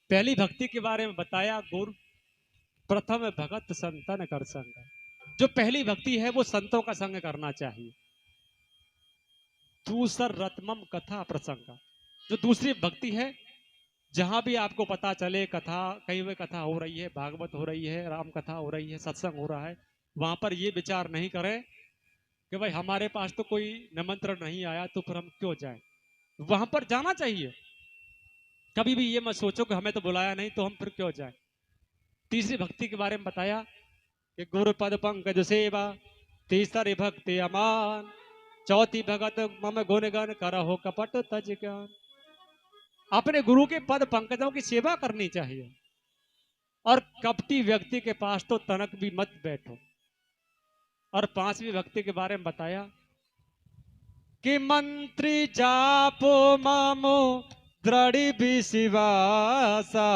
पहली भक्ति के बारे में बताया, गुरु प्रथम भगत संतन कर संग। जो पहली भक्ति है वो संतों का संग करना चाहिए। दूसर रत्मम कथा प्रसंग। जो दूसरी भक्ति है, जहां भी आपको पता चले कथा, कहीं भी कथा हो रही है, भागवत हो रही है, राम कथा हो रही है, सत्संग हो रहा है, वहां पर ये विचार नहीं करें कि भाई हमारे पास तो कोई निमंत्रण नहीं आया तो फिर हम क्यों जाएं। वहां पर जाना चाहिए। कभी भी ये मत सोचो कि हमें तो बुलाया नहीं तो हम फिर क्यों जाएं। तीसरी भक्ति के बारे में बताया कि गुरु पद पंकज सेवा, तीसरी भक्ति अमान, चौथी भगत मम गुण गण करहो कपट तज ज्ञान। अपने गुरु के पद पंकजों की सेवा करनी चाहिए और कपटी व्यक्ति के पास तो तनक भी मत बैठो। और पांचवी भक्ति के बारे में बताया कि मंत्री जापो मामो दृढ़ विश्वासा,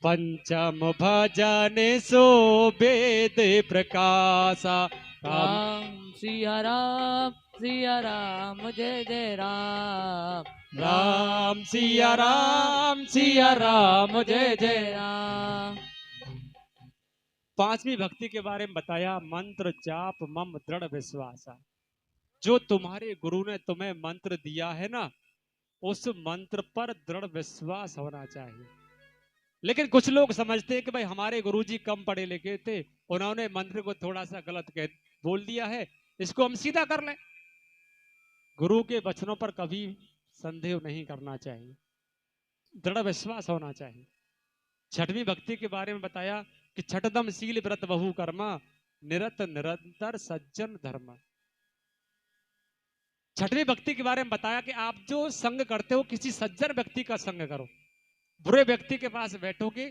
पंचम भजन सो वेद प्रकाशा। राम सिया राम सिया राम जय जय राम। राम सिया राम सिया राम जय जय। राम। पांचवी भक्ति के बारे में बताया मंत्र जाप मम दृढ़ विश्वासा। जो तुम्हारे गुरु ने तुम्हें मंत्र दिया है ना, उस मंत्र पर दृढ़ विश्वास होना चाहिए। लेकिन कुछ लोग समझते हैं कि भाई हमारे गुरुजी कम पढ़े लिखे थे, उन्होंने मंत्र को थोड़ा सा गलत कह बोल दिया है, इसको हम सीधा कर लें। गुरु के वचनों पर कभी संदेह नहीं करना चाहिए, दृढ़ विश्वास होना चाहिए। छठवीं भक्ति के बारे में बताया कि छठदम शील व्रत बहु कर्मा, निरत निरंतर सज्जन धर्म। छठवीं भक्ति के बारे में बताया कि आप जो संग करते हो किसी सज्जन व्यक्ति का संग करो। बुरे व्यक्ति के पास बैठोगे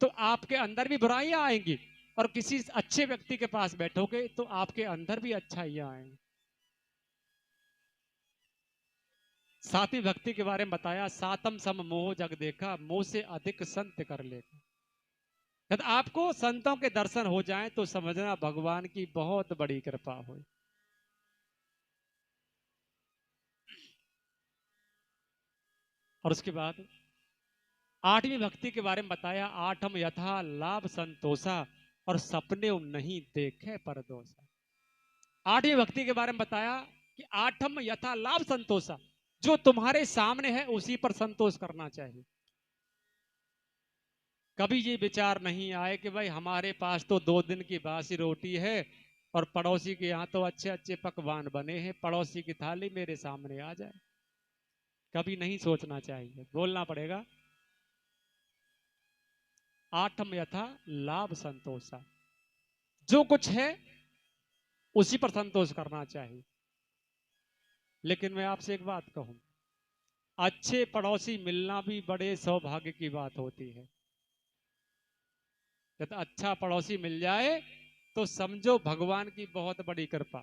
तो आपके अंदर भी बुराइयां आएंगी, और किसी अच्छे व्यक्ति के पास बैठोगे तो आपके अंदर भी अच्छाइयां आएंगी। सातवीं भक्ति के बारे में बताया सातम सम मोह जग देखा, मोह से अधिक संत कर लेगा। यदि आपको संतों के दर्शन हो जाएं तो समझना भगवान की बहुत बड़ी कृपा हो। और उसके बाद आठवीं भक्ति के बारे में बताया आठम यथा लाभ संतोषा, और सपने नहीं देखे पर दोषा। आठवीं भक्ति के बारे में बताया कि आठम यथा लाभ संतोषा, जो तुम्हारे सामने है उसी पर संतोष करना चाहिए। कभी ये विचार नहीं आए कि भाई हमारे पास तो 2 दिन की बासी रोटी है और पड़ोसी के यहाँ तो अच्छे अच्छे पकवान बने हैं, पड़ोसी की थाली मेरे सामने आ जाए। कभी नहीं सोचना चाहिए, बोलना पड़ेगा आठम यथा लाभ संतोषा। जो कुछ है उसी पर संतोष करना चाहिए। लेकिन मैं आपसे एक बात कहूं, अच्छे पड़ोसी मिलना भी बड़े सौभाग्य की बात होती है। जब अच्छा पड़ोसी मिल जाए तो समझो भगवान की बहुत बड़ी कृपा।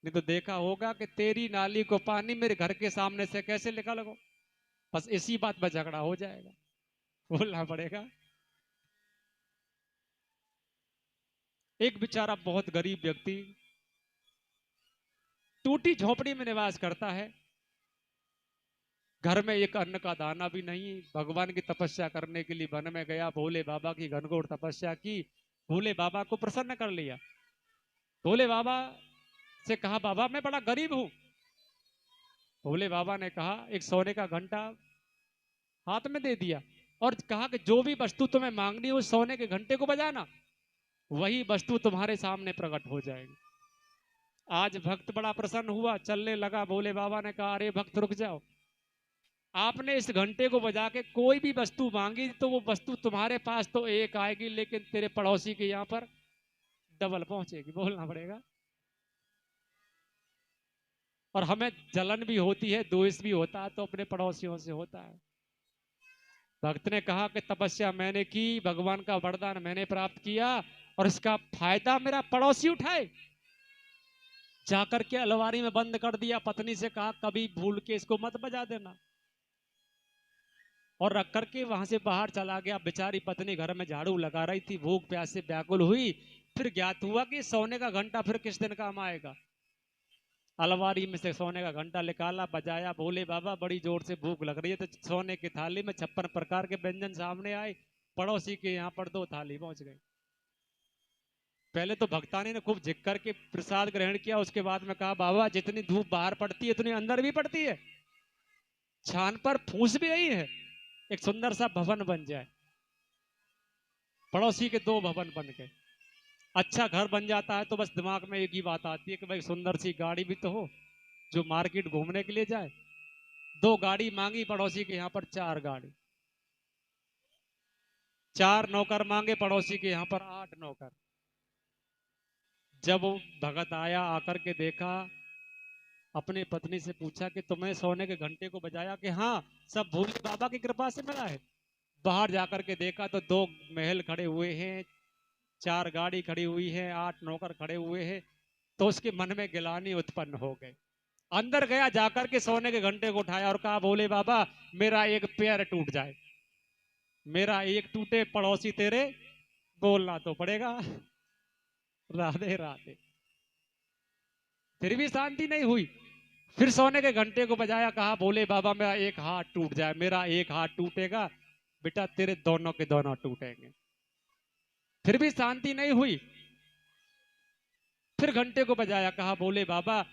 नहीं तो देखा होगा कि तेरी नाली को पानी मेरे घर के सामने से कैसे निकाल गो, बस इसी बात पर झगड़ा हो जाएगा, बोलना पड़ेगा। एक बेचारा बहुत गरीब व्यक्ति टूटी झोपड़ी में निवास करता है। घर में एक अन्न का दाना भी नहीं। भगवान की तपस्या करने के लिए वन में गया, भोले बाबा की घनघोर तपस्या की, भोले बाबा को प्रसन्न कर लिया। भोले बाबा से कहा बाबा मैं बड़ा गरीब हूं। भोले बाबा ने कहा एक सोने का घंटा हाथ में दे दिया और कहा कि जो भी वस्तु तुम्हें मांगनी हो उस सोने के घंटे को बजाना, वही वस्तु तुम्हारे सामने प्रकट हो जाएगी। आज भक्त बड़ा प्रसन्न हुआ, चलने लगा। भोले बाबा ने कहा अरे भक्त रुक जाओ, आपने इस घंटे को बजा के कोई भी वस्तु मांगी तो वो वस्तु तुम्हारे पास तो एक आएगी, लेकिन तेरे पड़ोसी के यहाँ पर डबल पहुंचेगी, बोलना पड़ेगा। और हमें जलन भी होती है, द्वेष भी होता है, तो अपने पड़ोसियों से होता है। भक्त ने कहा कि तपस्या मैंने की, भगवान का वरदान मैंने प्राप्त किया, और इसका फायदा मेरा पड़ोसी उठाए। जाकर के अलमारी में बंद कर दिया। पत्नी से कहा कभी भूल के इसको मत बजा देना, और रख करके वहां से बाहर चला गया। बेचारी पत्नी घर में झाड़ू लगा रही थी, भूख प्यास से व्याकुल हुई। फिर ज्ञात हुआ कि सोने का घंटा फिर किस दिन काम आएगा। अलमारी में से सोने का घंटा निकाला, बजाया, बोले बाबा बड़ी जोर से भूख लग रही है, तो सोने की थाली में 56 प्रकार के व्यंजन सामने आए। पड़ोसी के यहाँ पर 2 थाली पहुंच गई। पहले तो भक्तानी ने खूब झिक करके प्रसाद ग्रहण किया, उसके बाद में कहा बाबा जितनी धूप बाहर पड़ती है उतनी अंदर भी पड़ती है, छान पर फूस भी रही है, एक सुंदर सा भवन बन जाए। पड़ोसी के 2 भवन बन गए। अच्छा घर बन जाता है तो बस दिमाग में एक ही बात आती है कि भाई सुंदर सी गाड़ी भी तो हो जो मार्केट घूमने के लिए जाए। 2 गाड़ी मांगी पड़ोसी के यहाँ पर, 4 गाड़ी। 4 नौकर मांगे पड़ोसी के यहाँ पर, 8 नौकर। जब वो भगत आया, आकर के देखा, अपनी पत्नी से पूछा कि तुम्हें सोने के घंटे को बजाया? कि हाँ, सब भोले बाबा की कृपा से मिला है। बाहर जाकर के देखा तो 2 महल खड़े हुए हैं, 4 गाड़ी खड़ी हुई है, 8 नौकर खड़े हुए हैं। तो उसके मन में गिलानी उत्पन्न हो गई। अंदर गया, जाकर के सोने के घंटे को उठाया और कहा भोले बाबा मेरा एक पैर टूट जाए, मेरा एक टूटे पड़ोसी तेरे, बोलना तो पड़ेगा। राधे राधे। फिर भी शांति नहीं हुई। फिर सोने के घंटे को बजाया, कहा भोले बाबा मेरा एक हाथ टूट जाए, मेरा एक हाथ टूटेगा बेटा, तेरे दोनों के दोनों टूटेंगे। फिर भी शांति नहीं हुई। फिर घंटे को बजाया, कहा भोले बाबा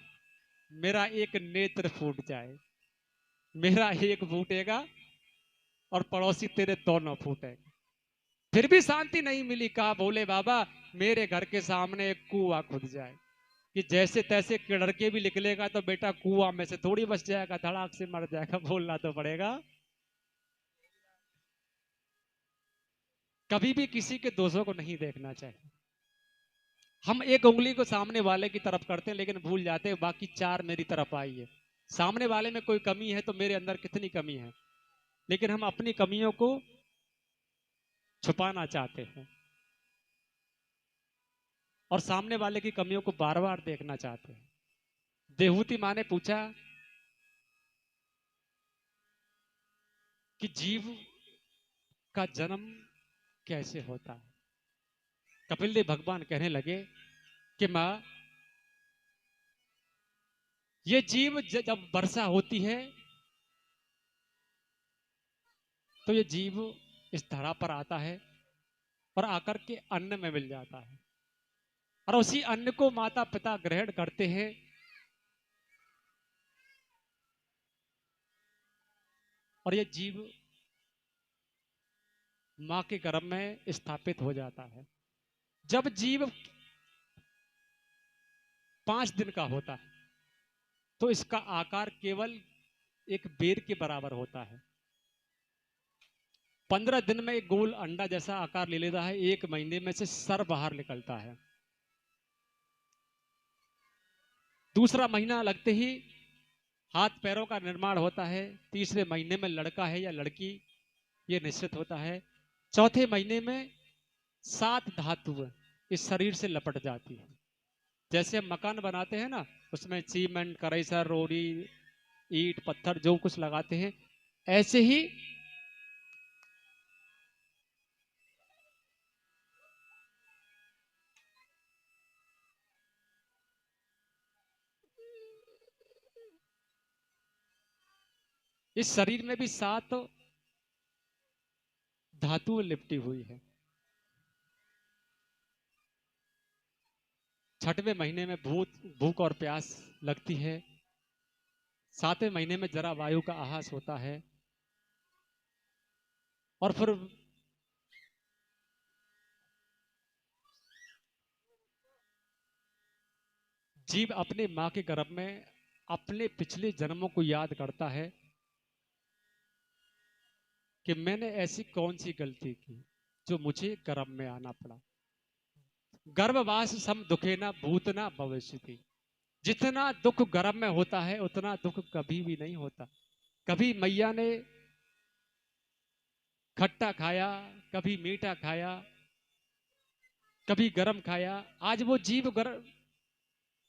मेरा एक नेत्र फूट जाए, मेरा एक फूटेगा और पड़ोसी तेरे दोनों फूटेंगे। फिर भी शांति नहीं मिली। कहा भोले बाबा मेरे घर के सामने एक कुआं खुद जाए, कि जैसे तैसे किड़र के भी निकलेगा तो बेटा कुआं में से थोड़ी बच जाएगा, धड़ाक से मर जाएगा, बोलना तो पड़ेगा। कभी भी किसी के दोषों को नहीं देखना चाहिए। हम एक उंगली को सामने वाले की तरफ करते हैं लेकिन भूल जाते हैं बाकी 4 मेरी तरफ आई है। सामने वाले में कोई कमी है तो मेरे अंदर कितनी कमी है, लेकिन हम अपनी कमियों को छुपाना चाहते हैं और सामने वाले की कमियों को बार बार देखना चाहते हैं। देहूती माँ ने पूछा कि जीव का जन्म कैसे होता है। कपिल देव भगवान कहने लगे कि माँ ये जीव जब वर्षा होती है तो ये जीव इस धरा पर आता है और आकर के अन्न में मिल जाता है और उसी अन्न को माता पिता ग्रहण करते हैं और ये जीव मां के गर्भ में स्थापित हो जाता है। जब जीव 5 दिन का होता है तो इसका आकार केवल एक बेर के बराबर होता है। 15 दिन में एक गोल अंडा जैसा आकार ले लेता है। 1 महीने में से सर बाहर निकलता है। दूसरा महीना लगते ही हाथ पैरों का निर्माण होता है। तीसरे महीने में लड़का है या लड़की ये निश्चित होता है। चौथे महीने में 7 धातुएं इस शरीर से लपट जाती है। जैसे हम मकान बनाते हैं ना, उसमें सीमेंट, कराईसर, रोड़ी, ईंट, पत्थर जो कुछ लगाते हैं, ऐसे ही इस शरीर में भी 7 धातुएं लिपटी हुई है। 6वें महीने में भूख और प्यास लगती है। 7वें महीने में जरा वायु का आहास होता है और फिर जीव अपने मां के गर्भ में अपने पिछले जन्मों को याद करता है कि मैंने ऐसी कौन सी गलती की जो मुझे गर्भ में आना पड़ा। गर्भवास सम दुखे ना भूतना भविष्यति। जितना दुख गर्भ में होता है उतना दुख कभी भी नहीं होता। कभी मैया ने खट्टा खाया, कभी मीठा खाया, कभी गरम खाया। आज वो जीव गर्भ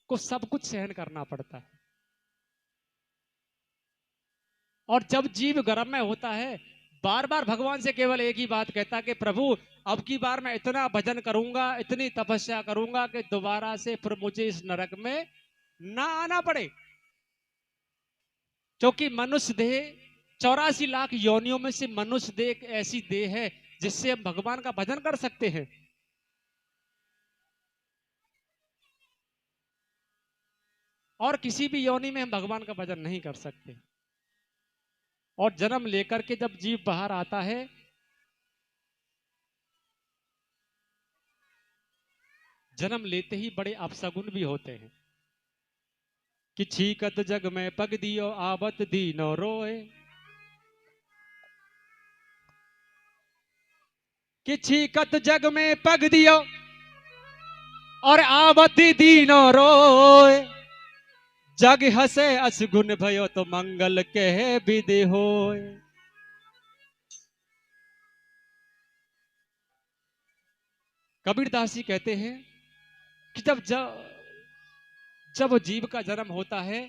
को सब कुछ सहन करना पड़ता है। और जब जीव गर्भ में होता है बार बार भगवान से केवल एक ही बात कहता कि प्रभु अब की बार मैं इतना भजन करूंगा, इतनी तपस्या करूंगा कि दोबारा से फिर मुझे इस नरक में ना आना पड़े, क्योंकि मनुष्य देह 84 लाख योनियों में से मनुष्य देह एक ऐसी देह है जिससे हम भगवान का भजन कर सकते हैं। और किसी भी योनि में हम भगवान का भजन नहीं कर सकते। और जन्म लेकर के जब जीव बाहर आता है, जन्म लेते ही बड़े अपशगुन भी होते हैं कि छीकत जग में पग दियो आवत दीनो रोए, कि छीकत जग में पग दियो और आवत दीनो रोए, जग हसे असगुन भयो तो मंगल कह विदि होए। कबीरदास जी कहते हैं कि जब जब जब जीव का जन्म होता है,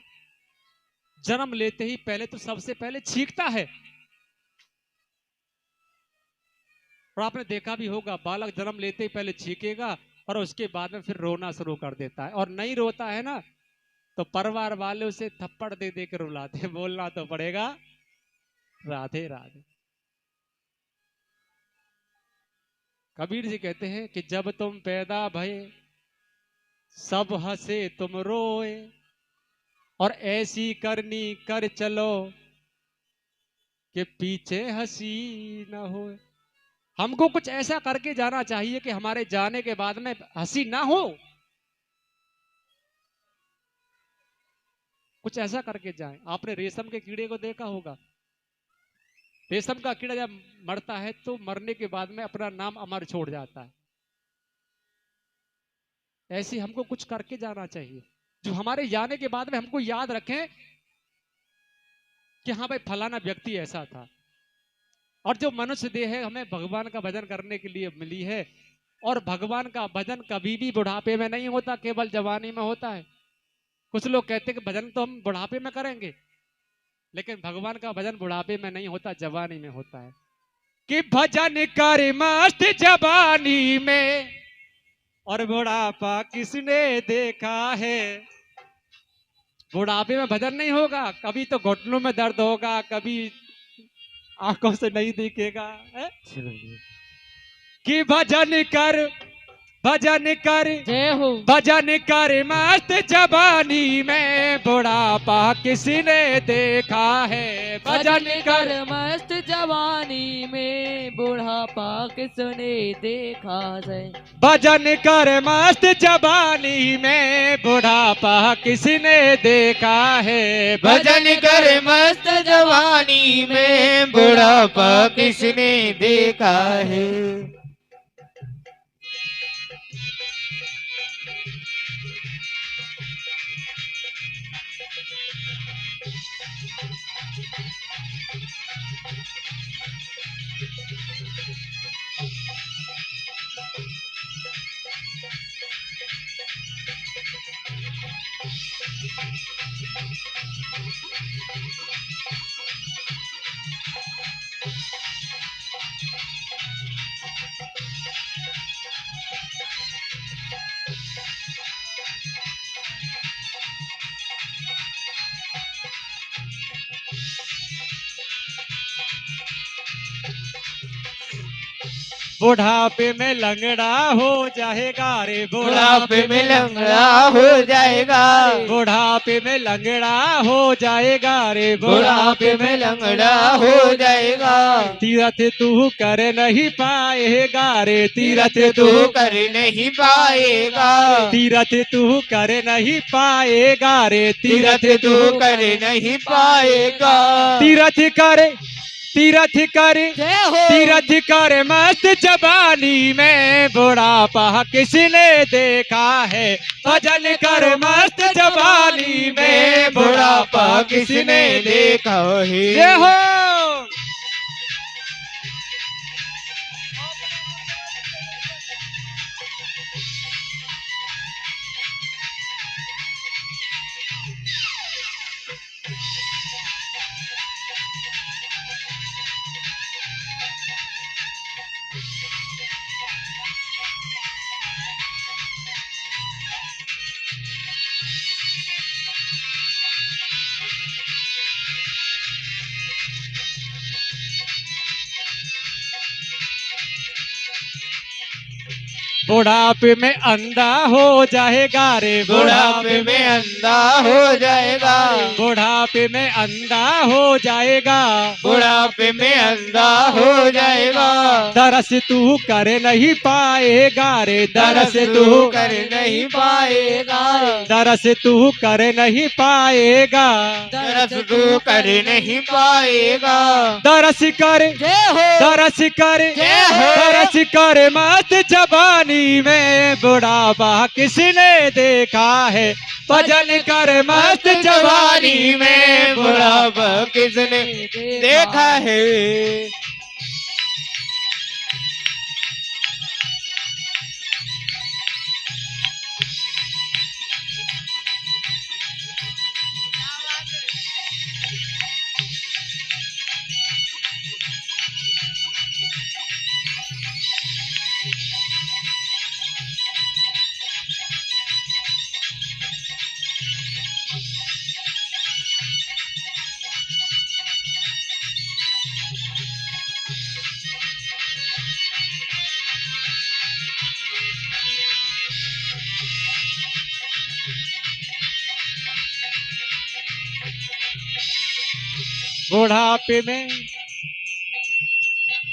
जन्म लेते ही पहले तो सबसे पहले छींकता है। और आपने देखा भी होगा, बालक जन्म लेते ही पहले छींकेगा और उसके बाद में फिर रोना शुरू कर देता है। और नहीं रोता है ना तो परिवार वाले उसे थप्पड़ दे दे के रुलाते हैं, बोलना तो पड़ेगा राधे राधे। कबीर जी कहते हैं कि जब तुम पैदा भये सब हंसे तुम रोए, और ऐसी करनी कर चलो कि पीछे हंसी न हो। हमको कुछ ऐसा करके जाना चाहिए कि हमारे जाने के बाद में हंसी ना हो। कुछ ऐसा करके जाए। आपने रेशम के कीड़े को देखा होगा, रेशम का कीड़ा जब मरता है तो मरने के बाद में अपना नाम अमर छोड़ जाता है। ऐसे हमको कुछ करके जाना चाहिए जो हमारे जाने के बाद में हमको याद रखें कि हाँ भाई फलाना व्यक्ति ऐसा था। और जो मनुष्य देह है हमें भगवान का भजन करने के लिए मिली है। और भगवान का भजन कभी भी बुढ़ापे में नहीं होता, केवल जवानी में होता है। कुछ लोग कहते हैं कि भजन तो हम बुढ़ापे में करेंगे, लेकिन भगवान का भजन बुढ़ापे में नहीं होता, जवानी में होता है। कि भजन कर मस्त जवानी में और बुढ़ापा किसने देखा है। बुढ़ापे में भजन नहीं होगा, कभी तो घुटनों में दर्द होगा, कभी आंखों से नहीं दिखेगा है? कि भजन कर जय हो। भजन कर मस्त जवानी में बुढ़ापा किसने देखा है। भजन कर मस्त जवानी में बुढ़ापा किसने देखा है। भजन कर मस्त जवानी में बुढ़ापा किसने देखा है। भजन कर मस्त जवानी में बुढ़ापा किसने देखा है। बुढ़ापे में लंगड़ा हो जाएगा रे, बुढ़ापे में लंगड़ा हो जाएगा। बुढ़ापे में लंगड़ा हो जाएगा रे, बुढ़ापे में लंगड़ा हो जाएगा। तीरथ तू कर नहीं पाएगा रे, तीरथ तू कर नहीं पाएगा। तीरथ तू कर नहीं पाएगा रे, तीरथ तू कर नहीं पाएगा। तीरथ कर तीरथ कर जय हो। तीरथ कर मस्त जवानी में बुढ़ापा किसने देखा है। भजन कर मस्त जवानी में बुढ़ापा किसने देखा है। जय हो। बुढ़ापे में अंधा हो जाएगा रे, बुढ़ापे में अंधा हो जाएगा, बुढ़ापे में अंधा हो जाएगा, बुढ़ापे में अंधा हो जाएगा। दरस तू कर नहीं पाएगा रे, दरस तू कर नहीं पाएगा, दरस तू कर नहीं पाएगा, दरस तू कर नहीं पाएगा। दरस कर, जय हो, दरस कर, जय हो। दरस कर मस्त जवानी में, बुढ़ापा किसने देखा है, भजन कर मस्त जवानी में, बुढ़ापा किसने देखा है। बुढ़ापे में,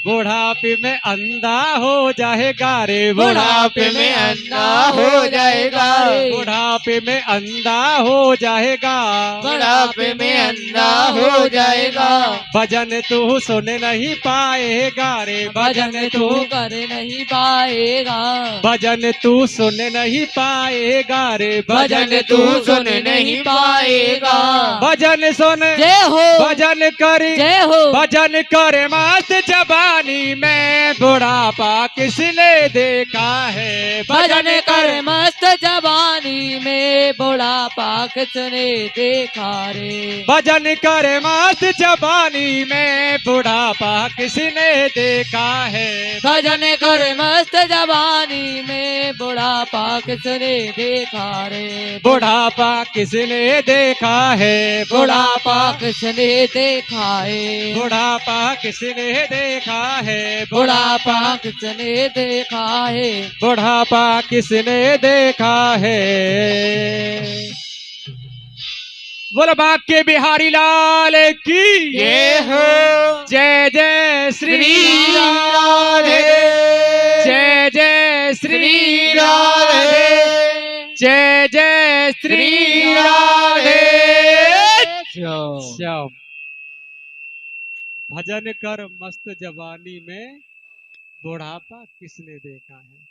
बुढ़ापे में अंधा हो जाएगा रे, बुढ़ापे में अंधा हो जाएगा, बुढ़ापे में अंधा हो जाएगा, बुढ़ापे में अंधा हो जाएगा। भजन तू सुन नहीं पाएगा रे, भजन तू कर नहीं पाएगा, भजन तू सुन नहीं पाएगा रे, भजन तू सुन नहीं पाएगा। भजन सुन, जय हो, भजन कर, जय हो, भजन कर मस्त जवानी में, बुढ़ापा किसने देखा है, भजन कर मस्त जवानी में, बुढ़ापा किसने देखा रे। भजन कर मस्त जवानी में, बुढ़ापा किसने देखा है, भजन कर मस्त जवानी में, बुढ़ापा किसने देखा रे। बुढ़ापा किसने देखा है, बुढ़ापा किसने देखा है, बुढ़ापा किसने देखा है, बुढ़ापा किसने देखा है। बुढ़ापा किसने देखा है। बोल बाके बिहारी लाल की ये हो, जय जय श्री श्री राधे, जय जय श्री राधे, जय जय श्री राधे। श्याम भजन कर मस्त जवानी में, बुढ़ापा किसने देखा है।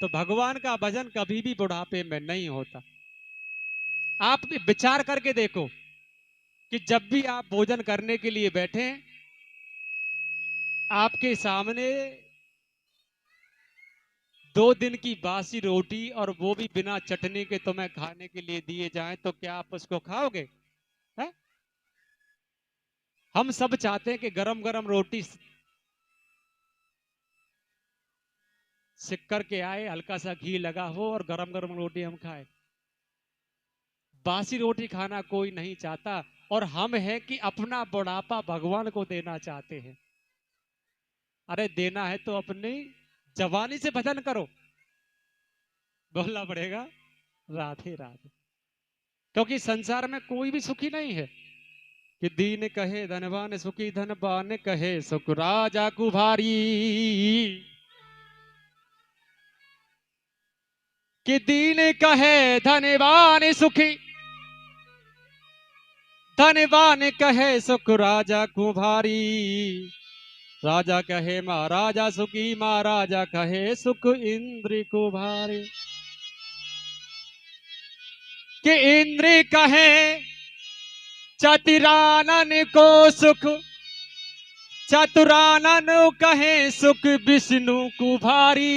तो भगवान का भजन कभी भी बुढ़ापे में नहीं होता। आप भी विचार करके देखो कि जब भी आप भोजन करने के लिए बैठे, आपके सामने 2 दिन की बासी रोटी और वो भी बिना चटनी के तुम्हें खाने के लिए दिए जाएं, तो क्या आप उसको खाओगे? है? हम सब चाहते हैं कि गरम गरम रोटी सिक करके आए, हल्का सा घी लगा हो और गरम गरम रोटी हम खाएं। बासी रोटी खाना कोई नहीं चाहता, और हम हैं कि अपना बुढ़ापा भगवान को देना चाहते हैं। अरे देना है तो अपनी जवानी से भजन करो, बोलना पड़ेगा राधे राधे। क्योंकि संसार में कोई भी सुखी नहीं है कि दीन कहे धनवान सुखी, धनवान कहे सुख राजा कुभारी, कि दीन कहे धनवान सुखी, धनवान कहे सुख राजा कुभारी, राजा कहे महाराजा सुखी, महाराजा कहे सुख इंद्र कुभारी, कि इंद्र कहे चतुरानन को सुख, चतुरानन कहे सुख विष्णु कुभारी,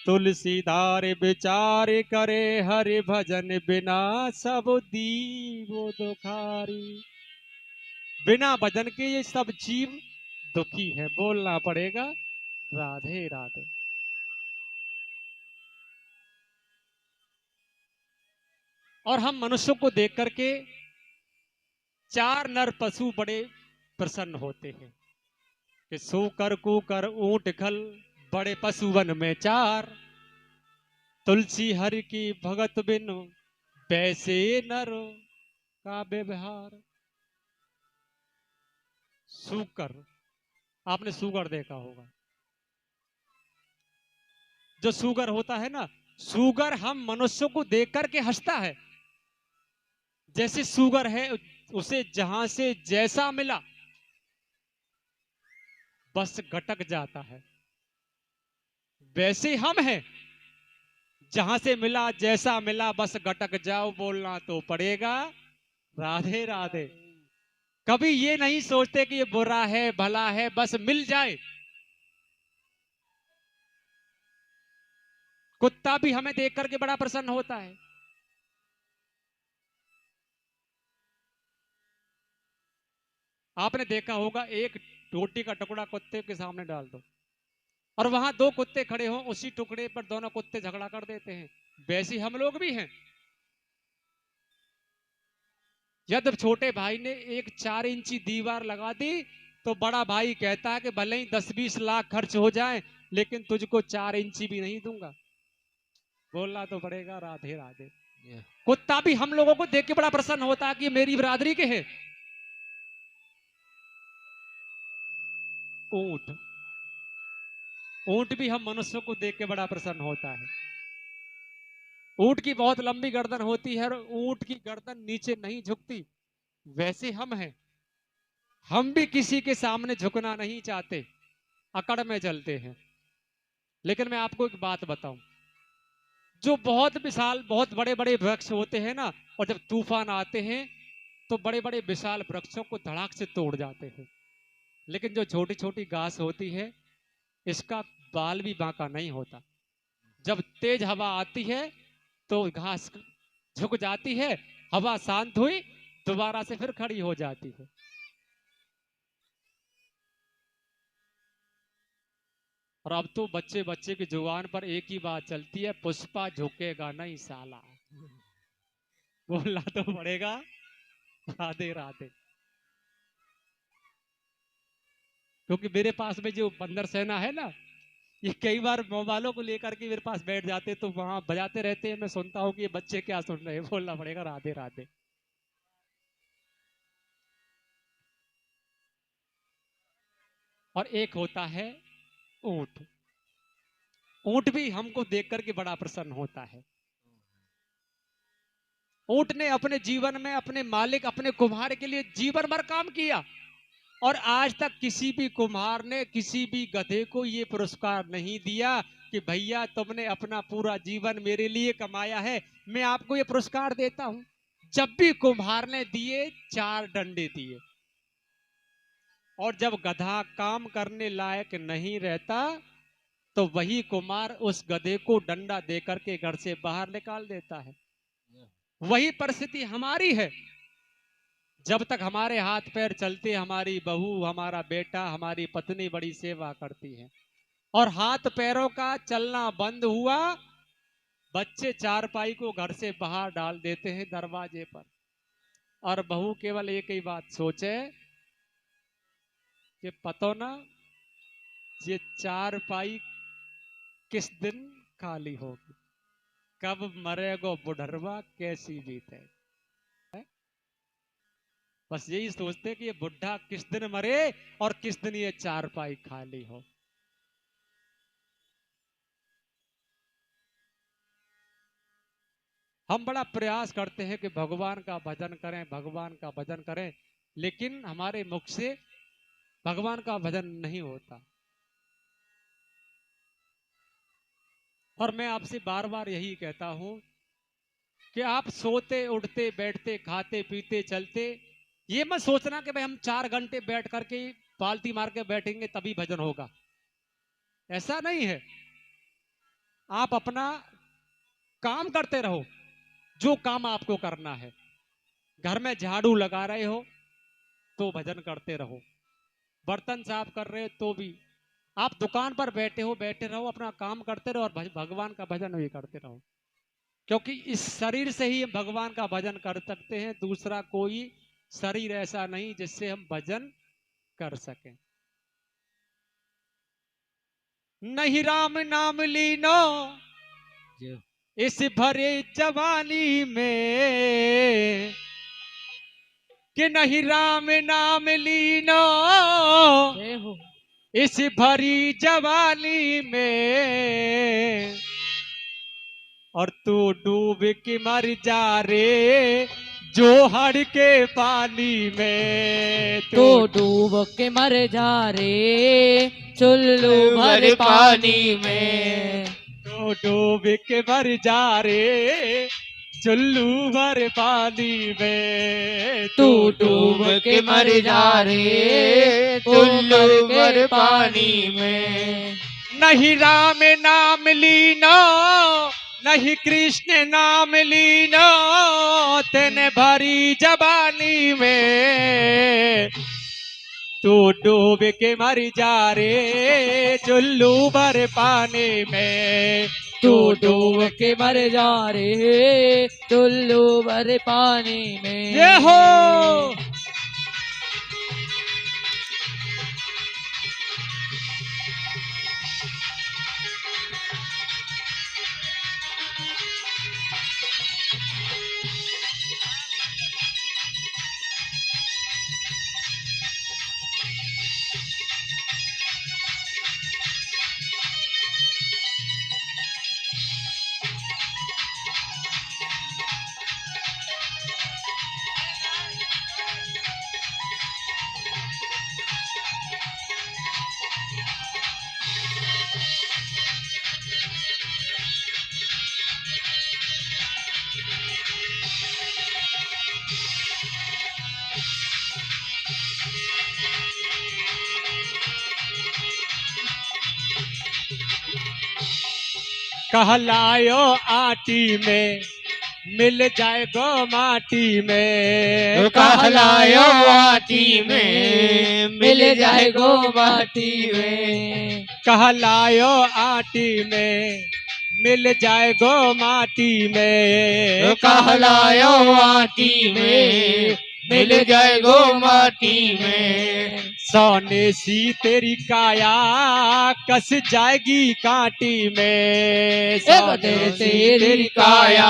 तुलसीदार विचार करे हरि भजन, बिना सब दीवो दुखारी। बिना भजन के ये सब जीव दुखी है, बोलना पड़ेगा राधे राधे। और हम मनुष्यों को देख करके 4 नर पशु बड़े प्रसन्न होते हैं कि सूकर कूकर ऊंट खल बड़े पशुवन में चार, तुलसी हरि की भगत बिन वैसे नर का व्यवहार। सूकर, आपने सूगर देखा होगा। जो सूगर होता है ना, सूगर हम मनुष्यों को देख करके हंसता है। जैसे सूगर है, उसे जहां से जैसा मिला बस गटक जाता है, वैसे हम हैं। जहां से मिला जैसा मिला बस गटक जाओ, बोलना तो पड़ेगा राधे राधे। कभी ये नहीं सोचते कि ये बुरा है भला है, बस मिल जाए। कुत्ता भी हमें देख करके बड़ा प्रसन्न होता है। आपने देखा होगा, एक रोटी का टुकड़ा कुत्ते के सामने डाल दो और वहां दो कुत्ते खड़े हों, उसी टुकड़े पर दोनों कुत्ते झगड़ा कर देते हैं। वैसे हम लोग भी हैं। जब छोटे भाई ने एक 4 इंची दीवार लगा दी तो बड़ा भाई कहता है कि भले ही 10-20 लाख खर्च हो जाए लेकिन तुझको 4 इंची भी नहीं दूंगा। बोलना तो पड़ेगा राधे राधे। कुत्ता भी हम लोगों को देख के बड़ा प्रसन्न होता है कि ये मेरी बिरादरी के हैं। ऊंट, ऊंट भी हम मनुष्यों को देख के बड़ा प्रसन्न होता है। ऊंट की बहुत लंबी गर्दन होती है और ऊंट की गर्दन नीचे नहीं झुकती। वैसे हम हैं। हम भी किसी के सामने झुकना नहीं चाहते, अकड़ में चलते हैं। लेकिन मैं आपको एक बात बताऊं, जो बहुत विशाल बहुत बड़े बड़े वृक्ष होते हैं ना, और जब तूफान आते हैं तो बड़े बड़े विशाल वृक्षों को धड़ाक से तोड़ जाते हैं। लेकिन जो छोटी छोटी घास होती है, इसका बाल भी बांका नहीं होता। जब तेज हवा आती है तो घास झुक जाती है, हवा शांत हुई दोबारा से फिर खड़ी हो जाती है। और अब तो बच्चे बच्चे की जुबान पर एक ही बात चलती है, पुष्पा झुकेगा नहीं साला। बोलना तो पड़ेगा राधे राधे। क्योंकि मेरे पास में जो बंदर सेना है ना, ये कई बार मोबाइलों को लेकर के मेरे पास बैठ जाते तो वहां बजाते रहते हैं। मैं सुनता हूँ कि ये बच्चे क्या सुन रहे हैं। बोलना पड़ेगा राधे राधे। और एक होता है ऊंट। ऊंट भी हमको देख करके बड़ा प्रसन्न होता है। ऊंट ने अपने जीवन में अपने मालिक अपने कुम्हार के लिए जीवन भर काम किया और आज तक किसी भी कुम्हार ने किसी भी गधे को ये पुरस्कार नहीं दिया कि भैया तुमने अपना पूरा जीवन मेरे लिए कमाया है, मैं आपको ये पुरस्कार देता हूं। जब भी कुम्हार ने दिए 4 डंडे दिए, और जब गधा काम करने लायक नहीं रहता तो वही कुम्हार उस गधे को डंडा देकर के घर से बाहर निकाल देता है। वही परिस्थिति हमारी है। जब तक हमारे हाथ पैर चलते, हमारी बहू हमारा बेटा हमारी पत्नी बड़ी सेवा करती है, और हाथ पैरों का चलना बंद हुआ, बच्चे चारपाई को घर से बाहर डाल देते हैं दरवाजे पर, और बहू केवल एक ही बात सोचे कि पतो ना ये चारपाई किस दिन खाली होगी, कब मरेगो बुढ़रवा कैसी बीते। बस यही सोचते कि ये बुढ़ा किस दिन मरे और किस दिन ये चारपाई खाली हो। हम बड़ा प्रयास करते हैं कि भगवान का भजन करें, भगवान का भजन करें, लेकिन हमारे मुख से भगवान का भजन नहीं होता। और मैं आपसे बार बार यही कहता हूं कि आप सोते उठते बैठते खाते पीते चलते ये मत सोचना कि भाई हम 4 घंटे बैठ करके पालती मार के बैठेंगे तभी भजन होगा। ऐसा नहीं है। आप अपना काम करते रहो, जो काम आपको करना है। घर में झाड़ू लगा रहे हो तो भजन करते रहो, बर्तन साफ कर रहे हो तो भी, आप दुकान पर बैठे हो बैठे रहो, अपना काम करते रहो और भगवान का भजन भी करते रहो। क्योंकि इस शरीर से ही भगवान का भजन कर सकते हैं। दूसरा कोई शरीर ऐसा नहीं जिससे हम भजन कर सकें। नहीं राम नाम लीनो इस भरे जवानी में, कि नहीं राम नाम लीनो जय हो। इस भरी जवानी में, और तू डूब के मर जा रे जोहर के पानी में, तो डूब के मर जा रे चुल्लू भर पानी में। तो डूब के मर जा रे चुल्लू भर पानी में, तू डूब के मर जा रे चुल्लू भर पानी में। नहीं राम नाम लीनो नहीं कृष्ण नाम लीनो तेने भरी जबानी में, तू डूब के मर जा रे चुल्लू भर पानी में, तू डूब के मर जा रे चुल्लू भर पानी में। ये हो। कहलायो आटी में मिल जाएगो माटी में, कहलायो आटी में मिल जाएगो माटी में। कहलायो आटी में मिल जाएगो माटी में, कहलायो आटी में मिल जाएगो माटी में। सोने सी तेरी काया कस जाएगी कांटी में, सोने सी तेरी काया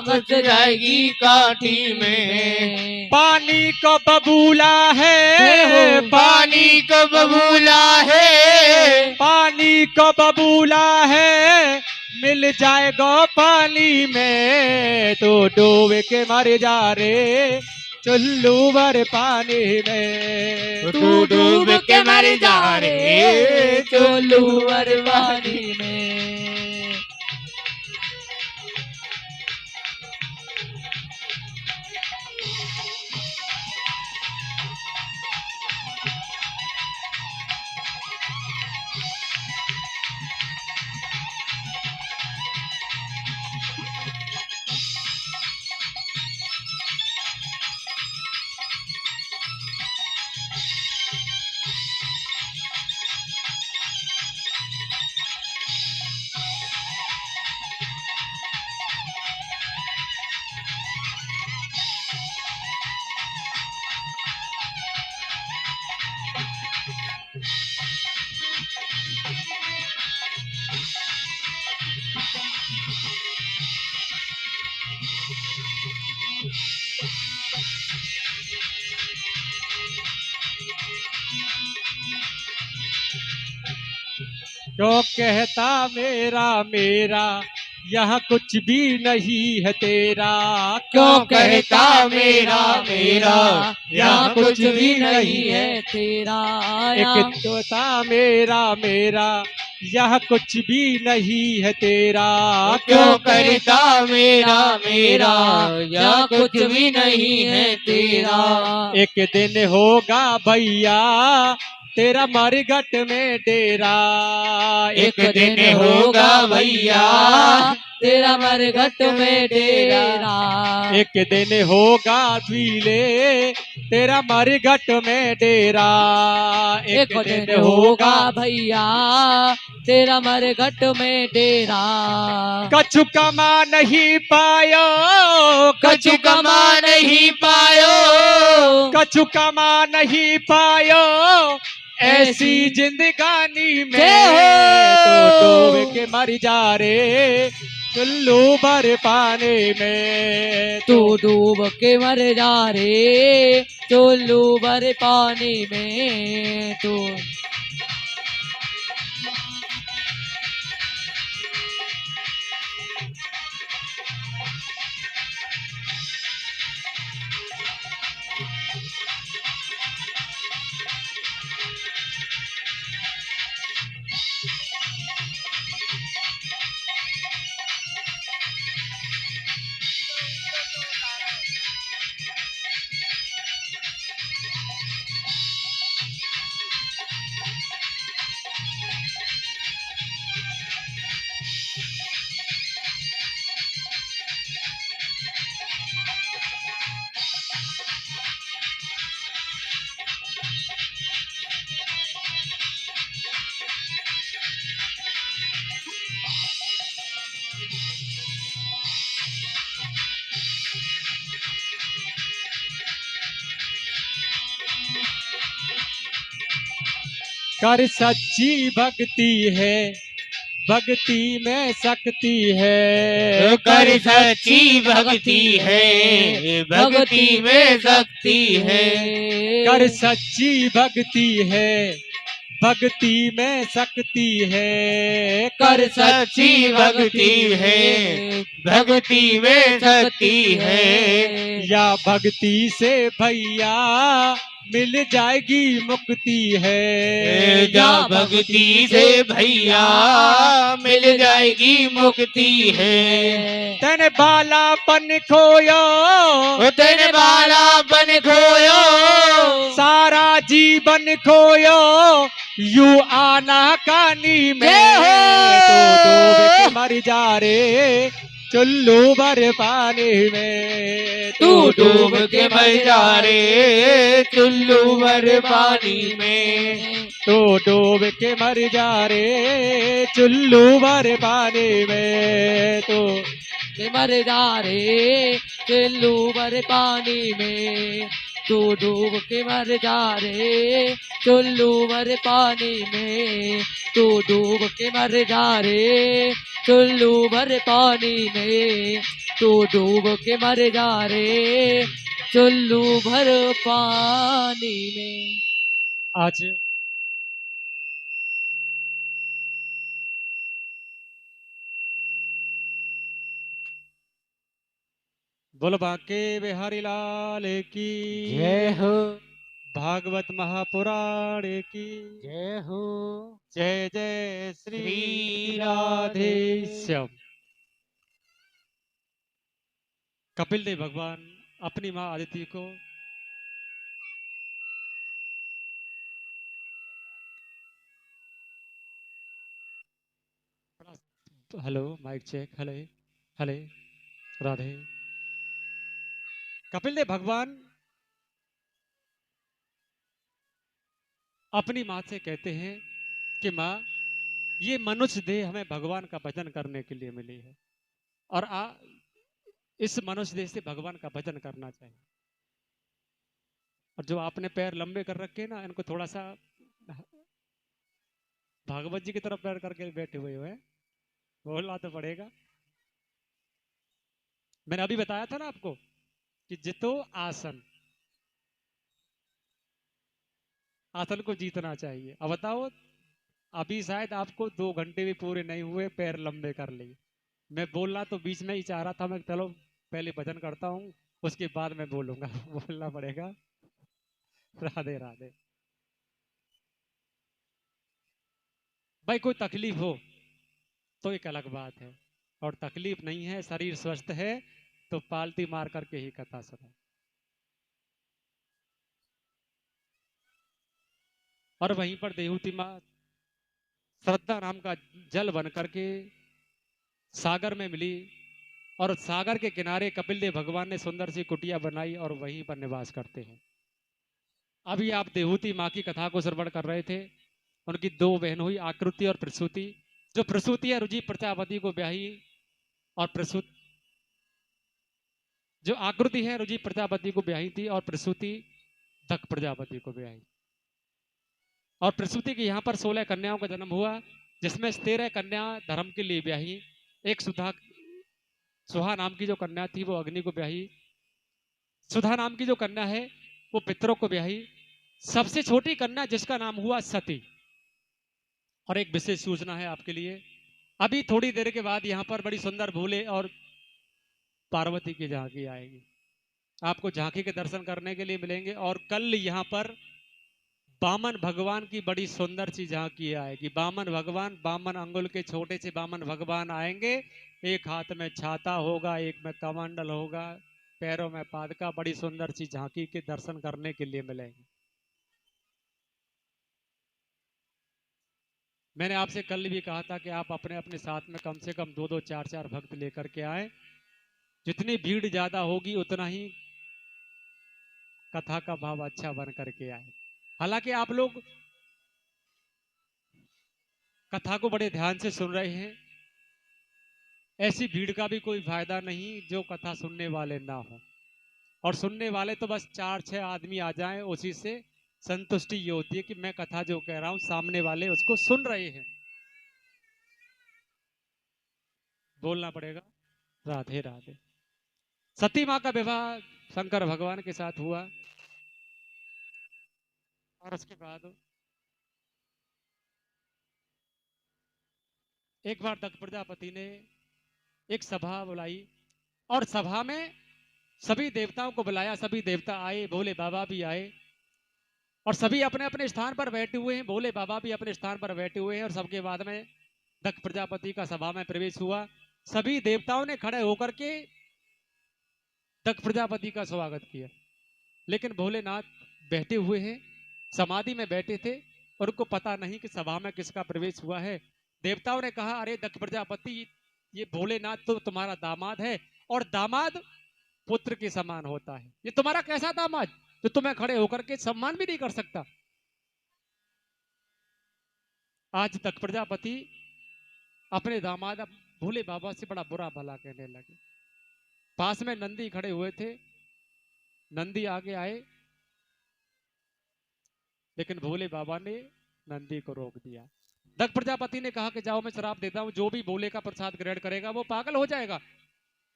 कस जाएगी कांटी में। पानी को बबूला है पानी को बबूला है पानी को बबूला है मिल जाएगा पानी में, तो डूब के मर जा रे चुल्लू भर पानी में, तू डूब के मर जा रे चुल्लू भर पानी में। जो कहता मेरा मेरा यह कुछ भी नहीं है तेरा, क्यों कहता मेरा मेरा यहाँ कुछ भी नहीं है तेरा। एक तोता मेरा मेरा यह कुछ भी नहीं है तेरा, क्यों करता मेरा मेरा यहाँ कुछ भी नहीं है तेरा। एक दिन होगा भैया तेरा मरघट में डेरा, एक दिन होगा भैया तेरा मरघट में डेरा। एक दिन होगा द्वीले तेरा मरघट में डेरा, एक दिन होगा भैया तेरा मरघट में डेरा। कछु कमा नहीं पायो कछु कमा नहीं पायो कछु कमा नहीं पायो ऐसी जिंदगानी में जय हो। तो डूब के मर जा रे चुल्लू भर पानी में तू डूब के मर जा रे चुल्लू भर पानी में तू। कर सच्ची भक्ति है भक्ति में शक्ति है कर सच्ची भक्ति है भक्ति में शक्ति है कर सच्ची भक्ति है भक्ति में शक्ति है कर सच्ची भक्ति है भक्ति में शक्ति है या भक्ति से भैया मिल जाएगी मुक्ति है जा भक्ति से भैया मिल जाएगी मुक्ति है तन बालापन खोयो तेरे बालापन खोयो सारा जीवन खोयो यू आना कहानी में तो डूब के मर जा रे चुल्लू भर पानी में तू डूब के मर जा रे चुल्लू भर पानी में तो डूब के मर जा रे चुल्लू भर पानी में तो के मर जा रे चुल्लू भर पानी में तू डूब के मर जा रे चुल्लू भर पानी में तू डूब के मर जा रे चुल्लू भर पानी में तू डूब के मर जा रे चुल्लू भर पानी में। आज बोलो बांके बिहारी लाल की जय हो भागवत महापुराण की जय हो जय जय श्री श्री राधेश्याम। कपिल देव भगवान अपनी माँ आदिति को hello mic check hello hello Radhe. Kapil Dev भगवान अपनी माँ से कहते हैं कि माँ ये मनुष्य देह हमें भगवान का भजन करने के लिए मिली है और इस मनुष्य देह से भगवान का भजन करना चाहिए। और जो आपने पैर लंबे कर रखे हैं ना इनको थोड़ा सा भागवत जी की तरफ पैर करके बैठे हुए हैं बोलना तो पड़ेगा। मैंने अभी बताया था ना आपको कि जितो आसन आसन को जीतना चाहिए। अब बताओ अभी शायद आपको 2 घंटे भी पूरे नहीं हुए पैर लंबे कर लिए। मैं बोलना तो बीच में ही चाह रहा था मैं चलो पहले भजन करता हूँ उसके बाद मैं बोलूंगा बोलना पड़ेगा। राधे राधे। भाई कोई तकलीफ हो तो एक अलग बात है और तकलीफ नहीं है शरीर स्वस्थ है तो पालती मार करके ही कथा सुनो। और वहीं पर देहूती माँ श्रद्धा नाम का जल बन करके सागर में मिली और सागर के किनारे कपिल देव भगवान ने सुंदर सी कुटिया बनाई और वहीं पर निवास करते हैं। अभी आप देहूती माँ की कथा को श्रवण कर रहे थे। उनकी 2 बहन हुई आकृति और प्रसूति। जो प्रसूति है रुचि प्रजापति को ब्याही और प्रसूति जो आकृति है रुचि प्रजापति को ब्याही थी और प्रसूति दक्ष प्रजापति को ब्याही। और प्रसूति की यहाँ पर 16 कन्याओं का जन्म हुआ, जिसमें 13 कन्या धर्म के लिए ब्याही, एक सुहा नाम की जो कन्या थी वो अग्नि को ब्याही, सुधा नाम की जो कन्या है वो पितरों को ब्याही, सबसे छोटी कन्या जिसका नाम हुआ सती। और एक विशेष सूचना है आपके लिए, अभी थोड़ी देर के बाद यहाँ पर बड़ी सुंदर भोले और पार्वती की झांकी आएगी, आपको झांकी के दर्शन करने के लिए मिलेंगे। और कल यहाँ पर बामन भगवान की बड़ी सुंदर सी झांकी आएगी। बामन भगवान, बामन अंगुल के छोटे से बामन भगवान आएंगे, एक हाथ में छाता होगा, एक में कमंडल होगा, पैरों में पादका, बड़ी सुंदर सी झांकी के दर्शन करने के लिए मिलेंगे। मैंने आपसे कल भी कहा था कि आप अपने अपने साथ में कम से कम 2-2, 4-4 भक्त लेकर के आए। जितनी भीड़ ज्यादा होगी उतना ही कथा का भाव अच्छा बन करके आए। हालांकि आप लोग कथा को बड़े ध्यान से सुन रहे हैं, ऐसी भीड़ का भी कोई फायदा नहीं जो कथा सुनने वाले ना हो। और सुनने वाले तो बस 4-6 आदमी आ जाएं, उसी से संतुष्टि ये होती है कि मैं कथा जो कह रहा हूं सामने वाले उसको सुन रहे हैं। बोलना पड़ेगा राधे राधे। सती माँ का विवाह शंकर भगवान के साथ हुआ, और उसके बाद एक बार दक्ष प्रजापति ने एक सभा बुलाई, और सभा में सभी देवताओं को बुलाया, सभी देवता आए, भोले बाबा भी आए, और सभी अपने अपने स्थान पर बैठे हुए हैं, भोले बाबा भी अपने स्थान पर बैठे हुए हैं। और सबके बाद में दक्ष प्रजापति का सभा में प्रवेश हुआ, सभी देवताओं ने खड़े होकर के दक्ष प्रजापति का स्वागत किया, लेकिन भोलेनाथ बैठे हुए हैं, समाधि में बैठे थे, और उनको पता नहीं कि सभा में किसका प्रवेश हुआ है। देवताओं ने कहा, अरे दक्ष प्रजापति, ये भोलेनाथ तो तुम्हारा दामाद है, और दामाद पुत्र के समान होता है, ये तुम्हारा कैसा दामाद जो तुम्हें खड़े होकर के सम्मान भी नहीं कर सकता। आज दक्ष प्रजापति अपने दामाद भोले बाबा से बड़ा बुरा भला कहने लगे। पास में नंदी खड़े हुए थे, नंदी आगे आए, लेकिन भोले बाबा ने नंदी को रोक दिया। दक्ष प्रजापति ने कहा कि जाओ, मैं श्राप देता हूं, जो भी भोले का प्रसाद ग्रहण करेगा वो पागल हो जाएगा।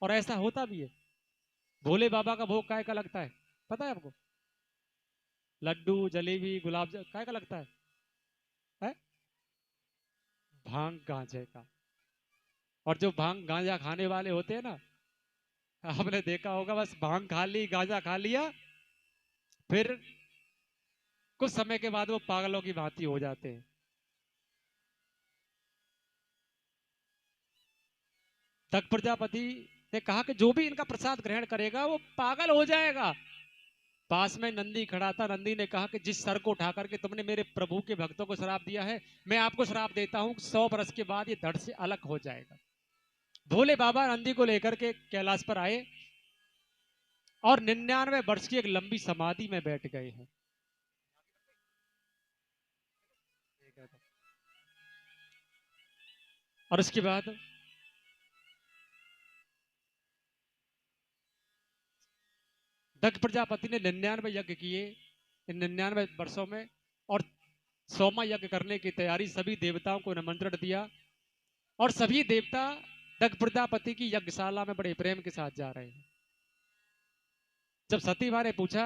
और ऐसा होता भी है। भोले बाबा का भोग काय का लगता है पता है आपको? लड्डू, जलेबी, गुलाब जामुन, काय का लगता है? भांग गांजे का। और जो भांग गांजा खाने वाले होते हैं ना, आपने देखा होगा, बस भांग खा ली, गांजा खा लिया, फिर कुछ समय के बाद वो पागलों की भांति हो जाते हैं। दक्ष प्रजापति ने कहा कि जो भी इनका प्रसाद ग्रहण करेगा वो पागल हो जाएगा। पास में नंदी खड़ा था, नंदी ने कहा कि जिस सर को उठा करके तुमने मेरे प्रभु के भक्तों को श्राप दिया है, मैं आपको श्राप देता हूं, 100 वर्ष के बाद ये धड़ से अलग हो जाएगा। भोले बाबा नंदी को लेकर के कैलाश पर आए, और 99 वर्ष की एक लंबी समाधि में बैठ गए हैं। और उसके बाद दक्ष प्रजापति ने 99 यज्ञ किए इन 99 वर्षों में, और 100वां यज्ञ करने की तैयारी, सभी देवताओं को निमंत्रण दिया, और सभी देवता दक्ष प्रजापति की यज्ञशाला में बड़े प्रेम के साथ जा रहे हैं। जब सती माँ ने पूछा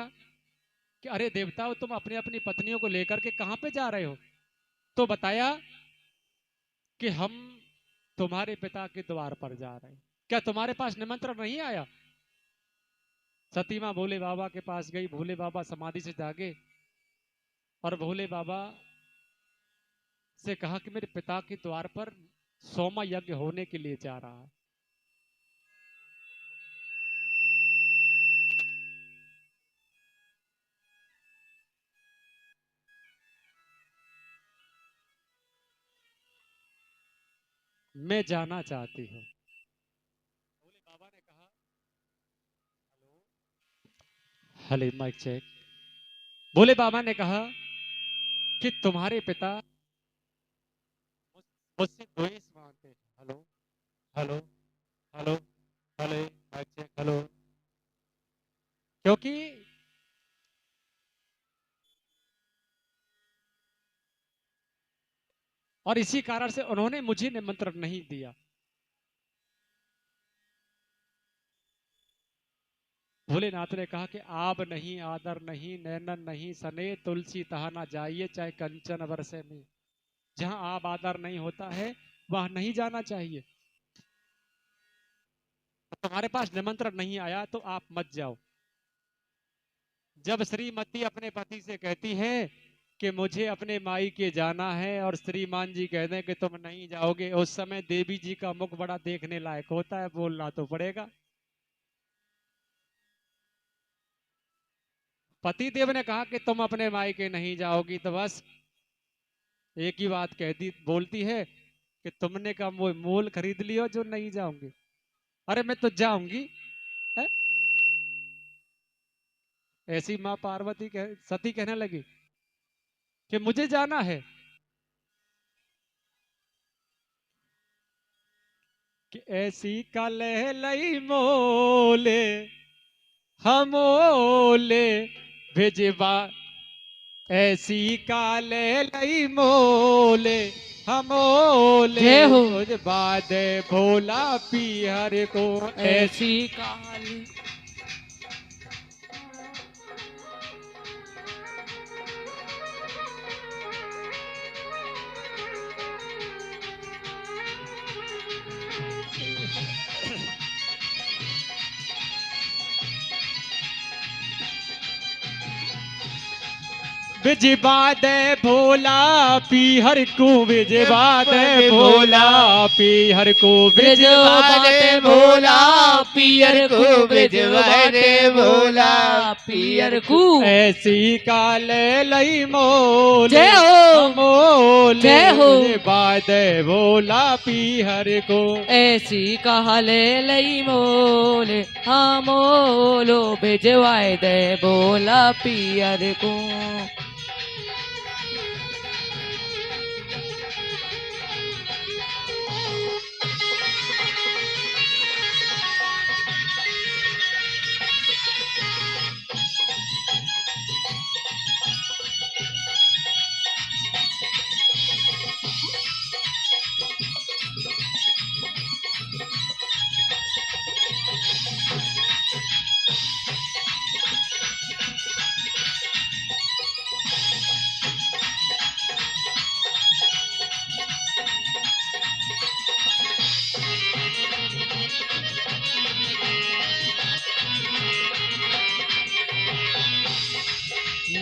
कि अरे देवताओं, तुम अपनी अपनी पत्नियों को लेकर के कहां पे जा रहे हो, तो बताया कि हम तुम्हारे पिता के द्वार पर जा रहे हैं, क्या तुम्हारे पास निमंत्रण नहीं आया? सती माँ भोले बाबा के पास गई, भोले बाबा समाधि से जागे, और भोले बाबा से कहा कि मेरे पिता के द्वार पर 100वां यज्ञ होने के लिए जा रहा है। मैं जाना चाहती हूँ। भोले बाबा ने कहा, hello mic check. Bhole Baba ने कहा कि तुम्हारे पिता मुझसे द्वेष मानते हैं। Hello hello hello hello mic check, hello. क्योंकि और इसी कारण से उन्होंने मुझे निमंत्रण नहीं दिया। भोलेनाथ ने कहा कि आप नहीं, आदर नहीं, नैनन नहीं, सने तुलसी तहा ना जाइए, चाहे कंचन बरसे में। जहां आप आदर नहीं होता है वहां नहीं जाना चाहिए। तुम्हारे पास निमंत्रण नहीं आया तो आप मत जाओ। जब श्रीमती अपने पति से कहती है कि मुझे अपने माई के जाना है और श्रीमान जी कहते हैं कि तुम नहीं जाओगे, उस समय देवी जी का मुख बड़ा देखने लायक होता है, बोलना तो पड़ेगा। पति देव ने कहा कि तुम अपने माई के नहीं जाओगी, तो बस एक ही बात कहती बोलती है कि तुमने का मोल खरीद लियो जो नहीं जाऊंगी। अरे मैं तो जाऊंगी है? ऐसी माँ पार्वती सती कहने लगी कि मुझे जाना है, कि ऐसी कलह लई मोले हमोले भेजवा, ऐसी काले लई मोले हमोले जय हो। बाद भोला पीहर को ऐसी। ऐसी काली विजवा दे भोला पीहर को, विजवा दे भोला पीहर को, बिजवा दे भोला पियर को, बिजवा दे भोला पियर को। ऐसी काले लई मोल जय हो। मोल जय हो। बाद भोला पीहर को। ऐसी कहले लई मोल हाँ मोलो, भिजवाए दे भोला पियर को।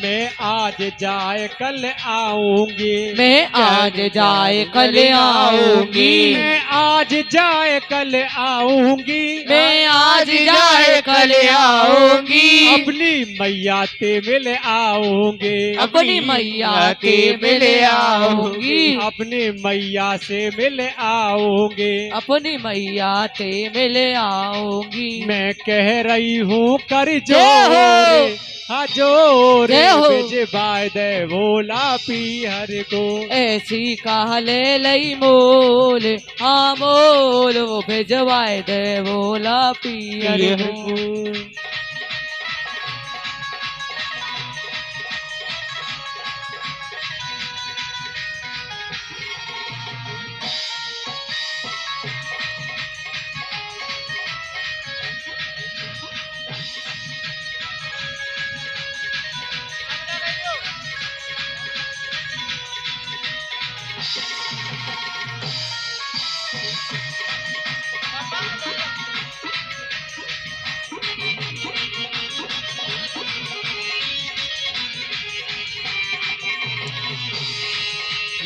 मैं आज जाए कल आऊंगी, मैं आज जाए कल आऊंगी, मैं आज जाए कल आऊंगी, मैं आज जाए कल आऊंगी। अपनी मैया ते मिल आऊंगी, अपनी मैया के मिल आऊंगी, अपनी मैया से मिल आऊंगी, अपनी मैया ते मिल आऊंगी। मैं कह रही हूँ कर जय हो। जोर जोर, जय हो। भिजवाए दे भोला पीहर को। ऐसी कहले लई मोल हाँ मोल, वो भिजवाए दे भोला पियर को।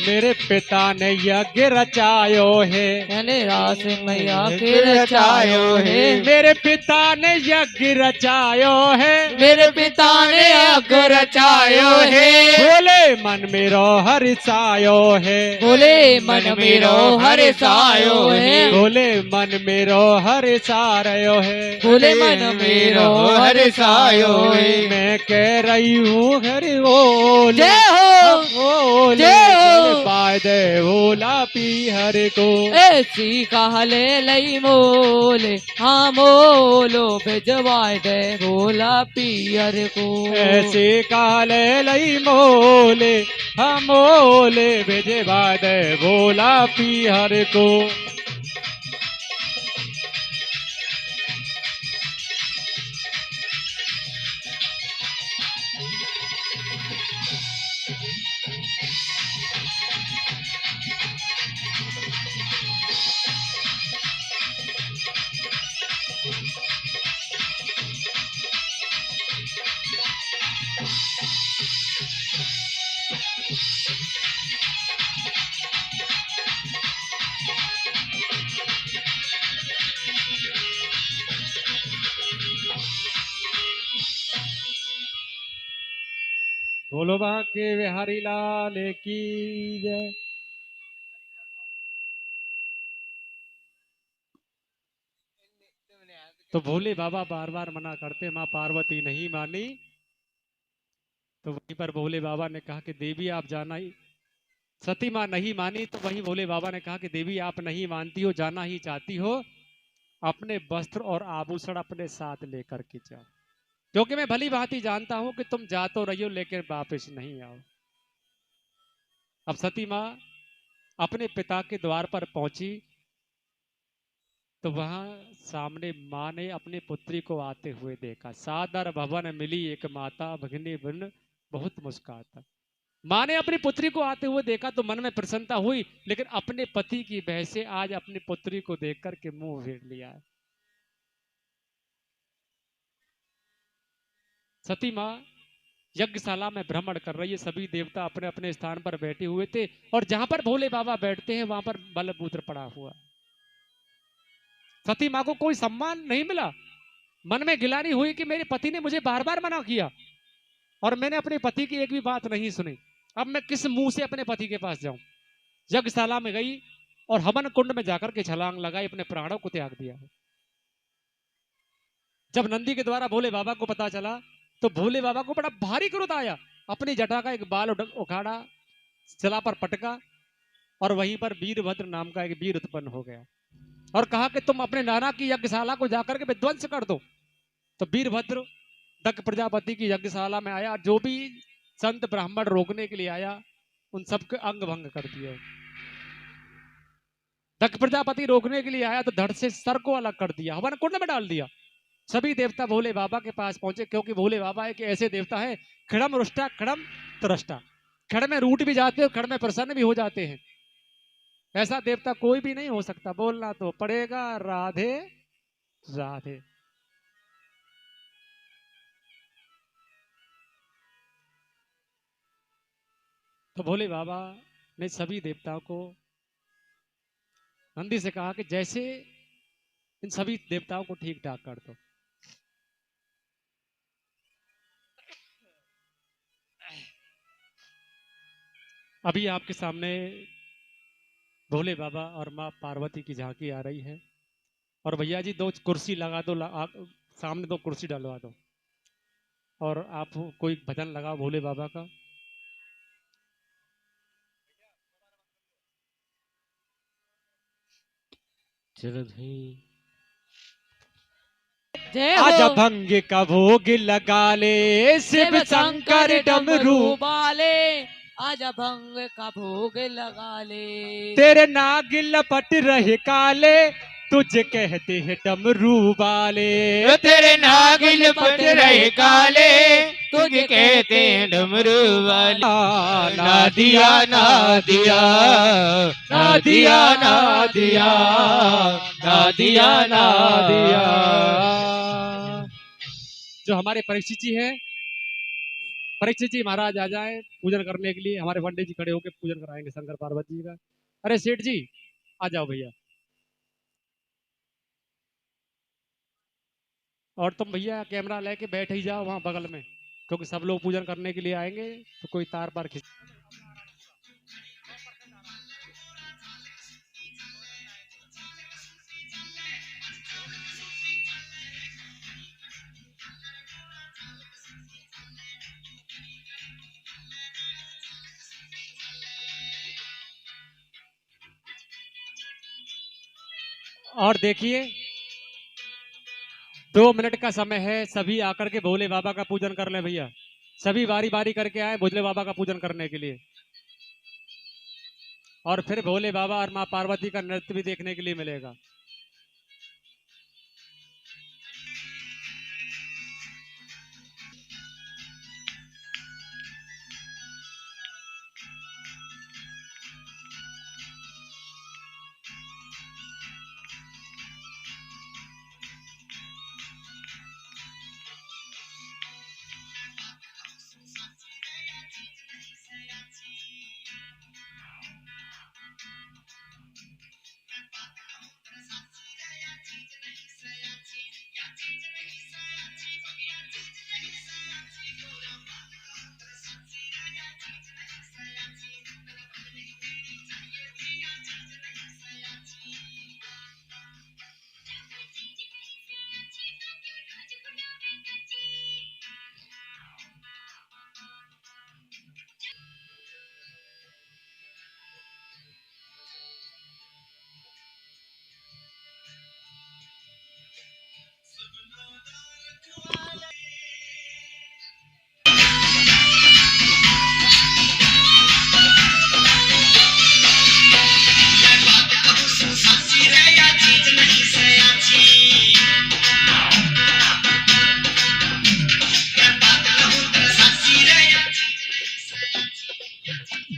मेरे पिता ने यज्ञ रचायो है, मैंने रास मैया के रचायो है, मेरे पिता ने यज्ञ रचायो है, मेरे पिता ने यज्ञ रचायो है। बोले मन मेरो हर्षायो है, बोले मन मेरो हर्षायो है, बोले मन मेरो हर्षायो है, बोले मन मेरो हर्षायो है। मैं कह रही हूँ हरि बोल जय हो। बोल जय हो। बाय दे भोला पीहर को। ऐसी कहले लई मोले हाँ मोलो भिजवाए दे भोला पियर को। ऐसे काले लई मोले हम मोले भेजवा दे भोला पीहर को। बोलो बाके बिहारी लाल की जय। तो भोले बाबा बार बार मना करते, माँ पार्वती नहीं मानी। तो वहीं पर भोले बाबा ने कहा कि देवी आप जाना ही, सती माँ नहीं मानी। तो वहीं भोले बाबा ने कहा कि देवी आप नहीं मानती हो, जाना ही चाहती हो, अपने वस्त्र और आभूषण अपने साथ लेकर के जाओ, क्योंकि मैं भली भांति जानता हूं कि तुम जा तो रही हो लेकिन वापस नहीं आओ। अब सती माँ अपने पिता के द्वार पर पहुंची तो वहां सामने माँ ने अपनी पुत्री को आते हुए देखा। सादर भवन मिली एक माता, भगिनी बिन बहुत मुस्काता। माँ ने अपनी पुत्री को आते हुए देखा तो मन में प्रसन्नता हुई, लेकिन अपने पति की भय से आज अपनी पुत्री को देख करके मुंह फेर लिया है। सती माँ यज्ञशाला में भ्रमण कर रही है, सभी देवता अपने अपने स्थान पर बैठे हुए थे और जहां पर भोले बाबा बैठते हैं वहां पर बलपुत्र पड़ा हुआ। सती माँ को कोई सम्मान नहीं मिला। मन में गिलानी हुई कि मेरे पति ने मुझे बार बार मना किया और मैंने अपने पति की एक भी बात नहीं सुनी। अब मैं किस मुंह से अपने पति के पास जाऊं। यज्ञशाला में गई और हवन कुंड में जाकर के छलांग लगाई, अपने प्राणों को त्याग दिया। जब नंदी के द्वारा भोले बाबा को पता चला तो भोले बाबा को बड़ा भारी क्रोध आया। अपनी जटा का एक बाल उखाड़ा, शिला पर पटका और वहीं पर वीरभद्र नाम का एक वीर उत्पन्न हो गया और कहा कि तुम अपने नाना की यज्ञशाला को जाकर के विध्वंस कर दो। तो वीरभद्र दक्ष प्रजापति की यज्ञशाला में आया, जो भी संत ब्राह्मण रोकने के लिए आया उन सबके अंग भंग कर दिए। दक्ष प्रजापति रोकने के लिए आया तो धड़ से सर को अलग कर दिया, हवन कुंड में डाल दिया। सभी देवता भोले बाबा के पास पहुंचे, क्योंकि भोले बाबा एक ऐसे देवता है खड़म रुष्टा खड़म त्रष्टा, खड़ में रूठ भी जाते हैं, खड़ में प्रसन्न भी हो जाते हैं। ऐसा देवता कोई भी नहीं हो सकता। बोलना तो पड़ेगा राधे राधे। तो भोले बाबा ने सभी देवताओं को नंदी से कहा कि जैसे इन सभी देवताओं को ठीक ठाक कर दो। अभी आपके सामने भोले बाबा और माँ पार्वती की झांकी आ रही है और भैया जी दो कुर्सी लगा दो, सामने दो कुर्सी डलवा दो और आप कोई भजन लगाओ भोले बाबा का। चलो भाई। जय आज हो भंग का भोग लगा ले शिव शंकर डमरू, वाले, आज भंग का भोग लगा ले। तेरे नाग लपट रहे काले, तुझे कहते हैं डमरू वाले। तेरे नागिन पट रहे काले, तुझे कहते हैं डमरू वाले। ना दिया ना दिया, ना दिया ना दिया, ना दिया ना दिया। जो हमारे परीक्षित जी हैं, परीक्षित जी महाराज आ जाए पूजन करने के लिए। हमारे पंडित जी खड़े होकर पूजन कराएंगे शंकर पार्वती जी का। अरे सेठ जी आ जाओ भैया। और तुम भैया कैमरा लेके बैठ ही जाओ वहां बगल में, क्योंकि सब लोग पूजन करने के लिए आएंगे तो कोई तार पार खींच। और देखिए 2 मिनट का समय है, सभी आकर के भोले बाबा का पूजन कर ले भैया। सभी बारी बारी करके आए भोले बाबा का पूजन करने के लिए, और फिर भोले बाबा और माँ पार्वती का नृत्य भी देखने के लिए मिलेगा।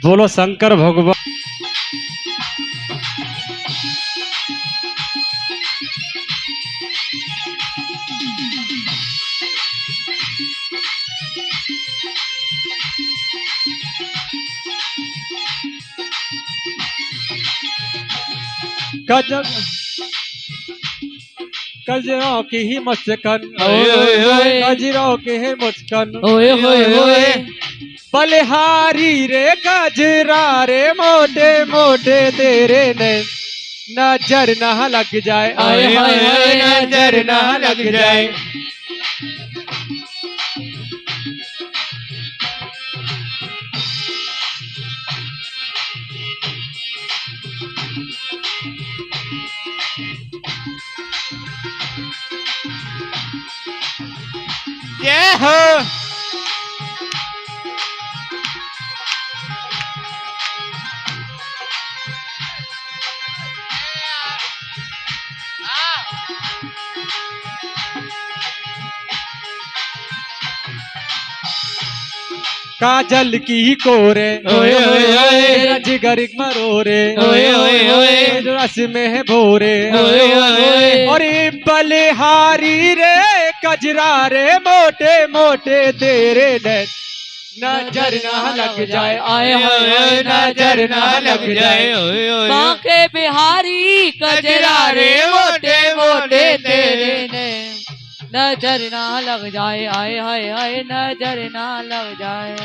बोलो शंकर भगवान। गजब गजरों की ही मुस्कान, ओए ओए ओए गजरों की ही मुस्कान, ओए ओए ओए बलिहारी रे गजरा रे मोटे मोटे तेरे ने नजर ना लग जाए, आए हाय हाय नजर ना लग जाए। जय हो। काजल की कोरे ओए ओए ओए तेरा जिगर मरोरे, ओए ओए ओए रस में है भोरे, ओए ओए और ये बलिहारी रे कजरा रे मोटे मोटे तेरे ने नजर ना लग जाए, आए हाय हाय नजर ना लग जाए। ओए ओए बांके बिहारी कजरा रे मोटे मोटे तेरे ने नजर ना लग जाए, आए हाय हाय नजर ना लग जाए।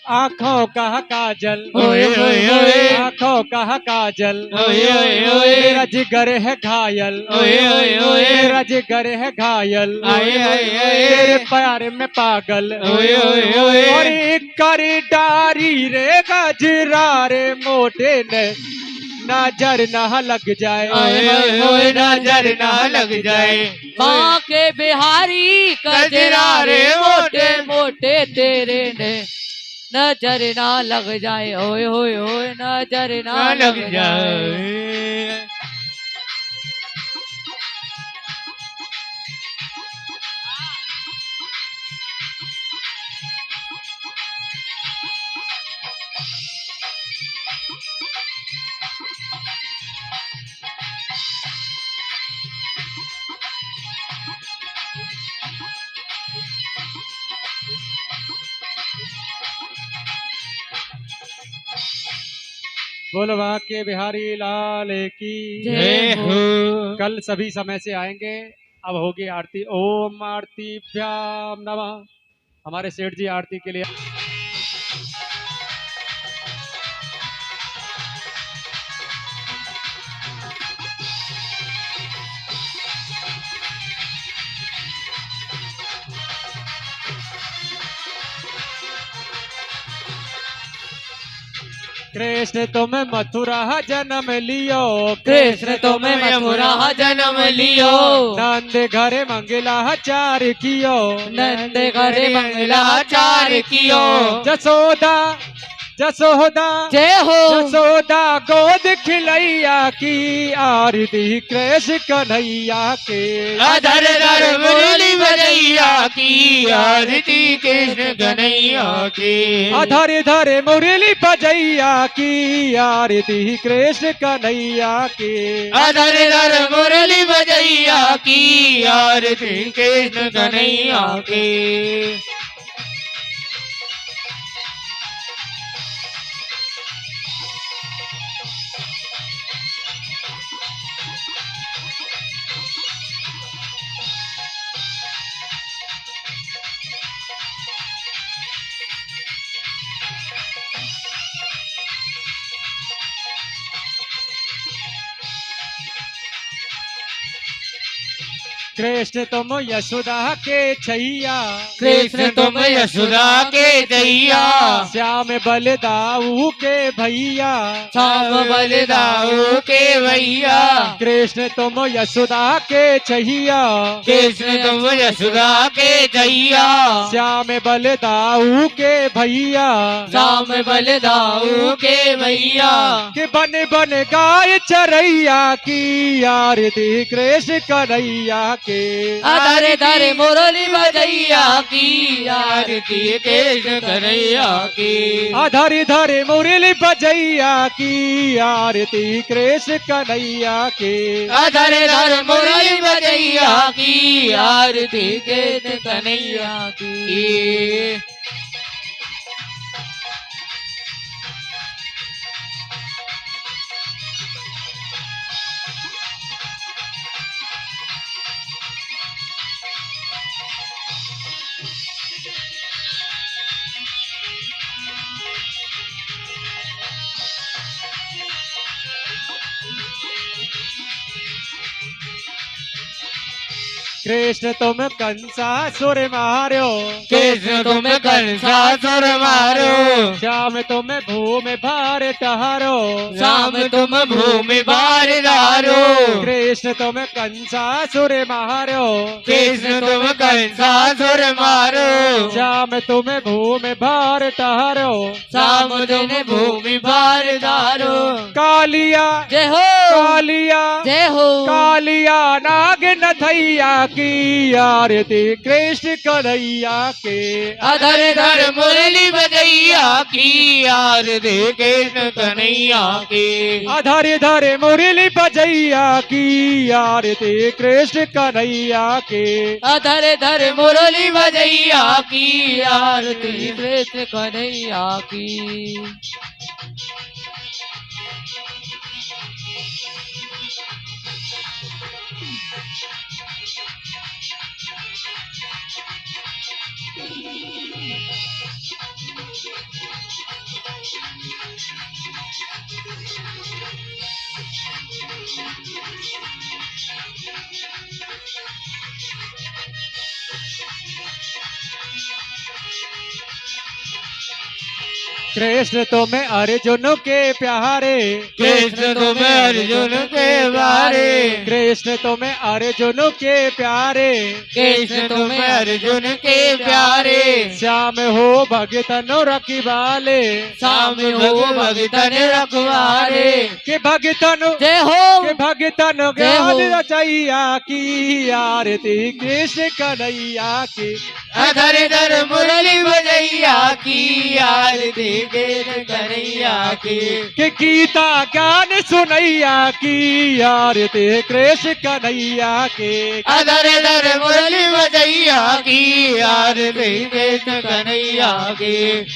आंखों का काजल, ओए ओए ओए आंखों का काजल, ओए ओए ओए मेरा जिगर है घायल, ओए ओए ओए मेरा जिगर है घायल, आए आए आए तेरे प्यार में पागल, ओए ओए ओए और एक करी डारी रे गजरा रे मोटे ने नजर ना लग जाए, ओए ओए ओए नजर ना लग जाए। बांके बिहारी कजरा रे मोटे मोटे तेरे ने नजर ना लग जाए, ओए होए होए नजर ना ना लग लग जाए। जाए। बोलो के बिहारी लाल की जय हो। कल सभी समय से आएंगे। अब होगी आरती। ओम आरतीभ्याम नमः। हमारे सेठ जी आरती के लिए। कृष्ण तुम मथुरा जन्म लियो, कृष्ण तुम्हें मथुरा जन्म लियो, नंद घर मंगला चार कियो, नंद घर मंगलाचार कियो, जसोदा जसोदा जय हो। जसोदा गोद खिलैया की आरती कृष्ण कन्हैया के। अधर धर मुरली बजैया की आरती कृष्ण कन्हैया की। अधर धर मुरली बजैया की आरती कृष्ण कन्हैया के। अधर धर मुरली बजैया की आरती कृष्ण कन्हैया की। कृष्ण तुम यशोदा के छैया, कृष्ण तुम यशोदा के दैया, श्याम बलदाऊ के भैया, श्याम बलदाऊ के भैया। कृष्ण तुम यशोदा के छैया, कृष्ण तुम यशोदा के दैया, श्याम बलदाऊ के भैया, श्याम बलदाऊ के भैया। कि बन बन गाय चरैया की आरती कृष्ण कन्हैया के। अधर धर मुरली बजैया की आरती कृष्ण कन्हैया की। अधर धर मुरली बजैया की आरती कृष्ण कन्हैया के। अधर धर मुरली बजैया की आरती कृष्ण कन्हैया की। कृष्ण तुम कंसासुर मारो, कृष्ण तुम कंसासुर मारो, श्याम तुम भूमि भार टहारो, श्याम तुम भूमि भार धारो। कृष्ण तुम कंसासुर मारो, कृष्ण तुम कंसासुर मारो, श्याम तुम भूमि भार टहारो, श्याम तुम भूमि भार धारो। कालिया जय हो, कालिया जय हो, कालिया नाग नथैया की आरती कृष्ण कन्हैया के। अधर धर मुरली बजैया की आरती कृष्ण कन्हैया की। अधर धर मुरली बजैया की आरती कृष्ण कन्हैया के। अधर धर मुरली बजैया की आरती कृष्ण कन्हैया की। कृष्ण तुम्हें अर्जुन के प्यारे, कृष्ण तुम्हें अर्जुन के प्यारे, कृष्ण तुम्हें अर्जुन के प्यारे, कृष्ण तुम्हें अर्जुन के प्यारे। श्याम हो भगतन रखवाले, श्याम हो भगतन रखवारे, के भगतन जय हो, के भगतन जय हो। ज्ञान रचैया की आरती कृष्ण कन्हैया की। अधर धर मुरली बजैया की आरती कृष्ण कन्हैया की। कि गीता ज्ञान सुनैया की आरती कृष्ण कन्हैया के। अधर धर मुरली बजैया की आरती कृष्ण कन्हैया की।